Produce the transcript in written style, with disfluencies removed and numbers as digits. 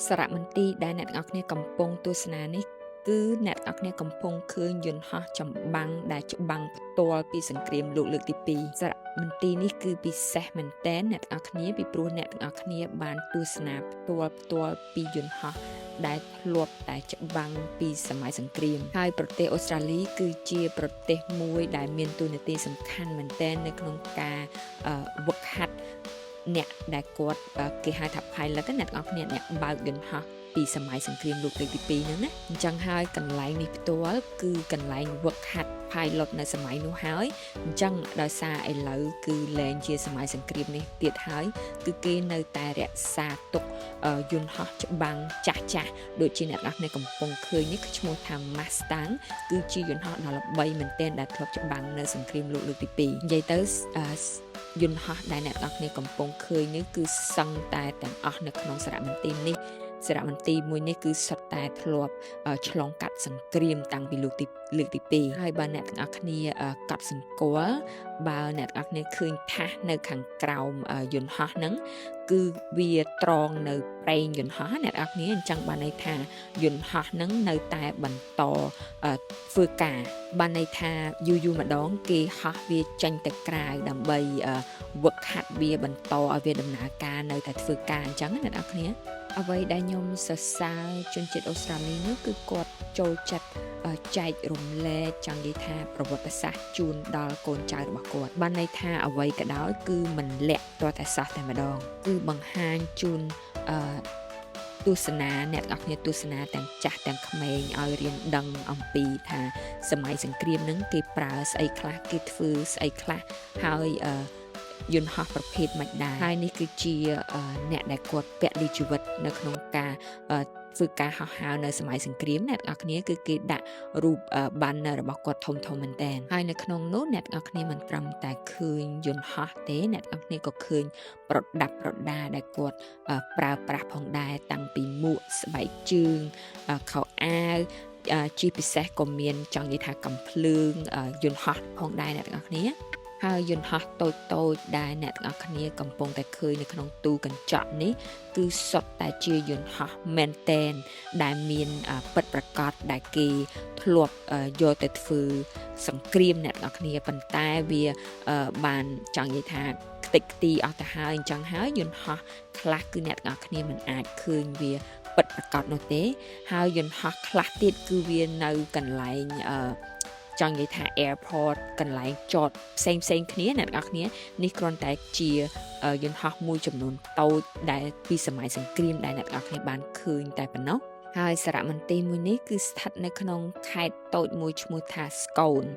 សារមន្ទីរដែលអ្នកទាំងអស់គ្នាកំពុងទស្សនានេះគឺអ្នកទាំងអស់គ្នាកំពុងឃើញយន្តហោះចម្បាំងដែលច្បាំងផ្ទាល់ពីសង្គ្រាមលោកលើកទី2សារមន្ទីរនេះគឺពិសេសមែនទែនអ្នកទាំងអស់គ្នាពីព្រោះអ្នកទាំងអស់គ្នាបានទស្សនាផ្ទាល់ពីយន្តហោះដែលធ្លាប់តែច្បាំងពីសម័យសង្គ្រាមហើយប្រទេសអូស្ត្រាលីគឺជាប្រទេសមួយដែលមានតួនាទីសំខាន់មែនទែននៅក្នុងការវឹកហាត់អ្នកដែលគាត់គេហៅថា pilot អ្នកទាំងអស់គ្នាអ្នកបើកយន្តហោះពីសម័យសង្គ្រាមលោកលើកទី2ហ្នឹងណាអញ្ចឹងហើយកន្លែងនេះផ្ទាល់គឺកន្លែងវឹកហាត់ pilot នៅសម័យនោះហើយអញ្ចឹងដោយសារឥឡូវគឺលែងជាសម័យសង្គ្រាមនេះទៀតហើយគឺគេនៅតែរក្សាទុកយន្តហោះច្បាំងចាស់ដូចជាអ្នកនរគ្នាកំពុងឃើញនេះគឺឈ្មោះថា Mustang គឺជាយន្តហោះដ៏ល្បីមែនទែនដែលធ្លាប់ច្បាំងនៅសង្គ្រាមលោកលើកទី2និយាយទៅយន្តហោះដែលអ្នកនរគ្នាកំពុងឃើញនេះគឺសឹងតែទាំងអស់នៅក្នុងសារមន្ទីរនេះសារមន្ទីរមួយនេះគឺសុទ្ធតែធ្លាប់ឆ្លងកាត់សង្គ្រាមតាំងពីលើកទី2ហើយបើអ្នកទាំងអស់គ្នាកត់សម្គាល់បើអ្នកទាំងអស់គ្នាឃើញថាសនៅខាងក្រោមយន្តហោះហ្នឹងគឺវាត្រង់នៅប្រេងយន្តហោះអ្នកទាំងអស់គ្នាអញ្ចឹងបានន័យថាយន្តហោះហ្នឹងនៅតែបន្តធ្វើការបានន័យថាយូរម្ដងគេហោះវាចេញទៅក្រៅដើម្បីវឹកហាត់វាបន្តឲ្យវាដំណើរការនៅតែធ្វើការអញ្ចឹងអ្នកទាំងអស់គ្នាអ្វីដែលខ្ញុំសរសើរជនជាតិអូស្ត្រាលីនោះគឺគាត់ចូលចិត្តចែករំលែកចង់និយាយថាប្រវត្តិសាស្ត្រជូនដល់កូនចៅរបស់គាត់បានន័យថាអ្វីក៏ដោយគឺមិនលាក់ទាល់តែសោះតែម្ដងគឺបង្ហាញជូនទស្សនាអ្នកទាំងអស់គ្នាទស្សនាទាំងចាស់ទាំងក្មេងឲ្យរៀនដឹងអំពីថាសម័យសង្គ្រាមហ្នឹងគេប្រើស្អីខ្លះគេធ្វើស្អីខ្លះហើយយន្តហោះប្រភេទមិនដែរហើយនេះគឺជាអ្នកដែលគាត់ពលីជីវិតនៅក្នុងការធ្វើការហោះហើរនៅសម័យសង្គ្រាមអ្នកទាំងអស់គ្នាគឺគេដាក់រូប banner របស់គាត់ធំមែនតើហើយនៅក្នុងនោះអ្នកទាំងអស់គ្នាមិនត្រឹមតែឃើញយន្តហោះទេអ្នកទាំងអស់គ្នាក៏ឃើញប្រដាប់ប្រដាដែលគាត់ប្រើប្រាស់ផងដែរតាំងពីមួកស្បែកជើងខោអាវជាពិសេសក៏មានចង់និយាយថាកំភ្លើងយន្តហោះផងដែរអ្នកទាំងអស់គ្នាហើយយន្តហោះតូចដែលអ្នកទាំងអស់គ្នាកំពុងតែឃើញនៅក្នុងទូកញ្ចក់នេះគឺសុទ្ធតែជាយន្តហោះមែនតែនដែលមានពិតប្រាកដដែលគេធ្លាប់យកទៅធ្វើសង្គ្រាមអ្នកទាំងអស់គ្នាប៉ុន្តែវាបានចង់និយាយថាខ្ទេចខ្ទីអស់ទៅហើយអញ្ចឹងហើយយន្តហោះខ្លះគឺអ្នកទាំងអស់គ្នាមិនអាចឃើញវាពិតប្រាកដនោះទេហើយយន្តហោះខ្លះទៀតគឺវានៅកន្លែងចង់និយាយថា airport កន្លែងចតផ្សេងគ្នាអ្នកទាំងអស់គ្នានេះគ្រាន់តែជាយន្តហោះមួយចំនួនតូចដែលពីសម័យសង្គ្រាមដែលអ្នកទាំងអស់គ្នាបានឃើញតែប៉ុណ្ណោះហើយសារមន្ទីរមួយនេះគឺស្ថិតនៅក្នុងខេត្តតូចមួយឈ្មោះថា Scone